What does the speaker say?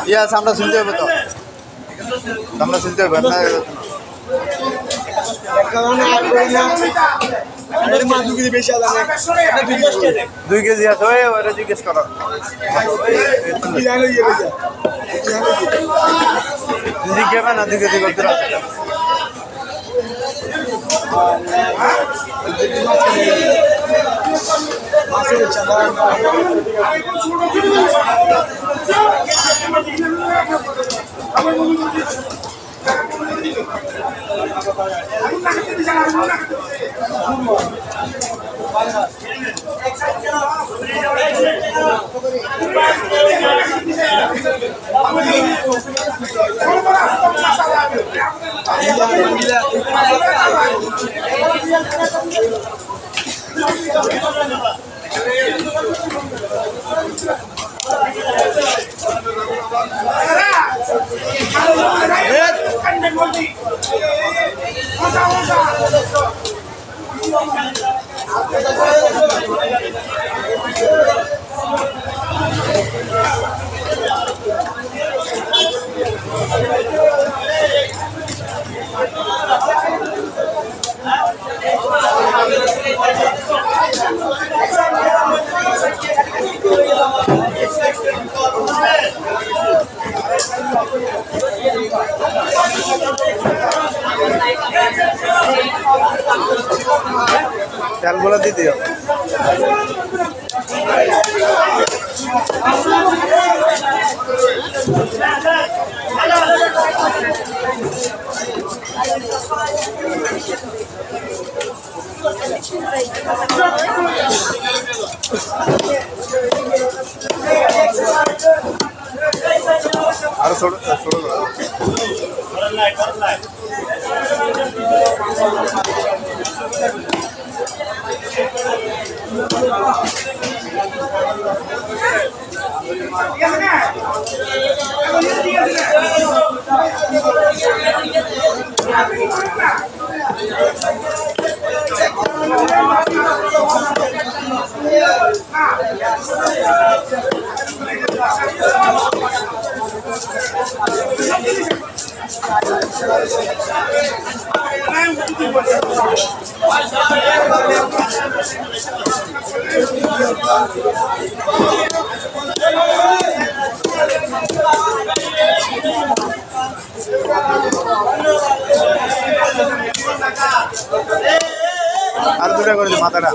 ইয়া আমরা শুনতে হবে তো আমরা শুনতে হবে না 2 কেজি আছে ওরা জিজ্ঞেস করো জিজ্ঞেস না 2 কেজি করতে তেলগুলো দিয়ে দিও আর ছোট ছোট আর দুটা করে দিই মাথাটা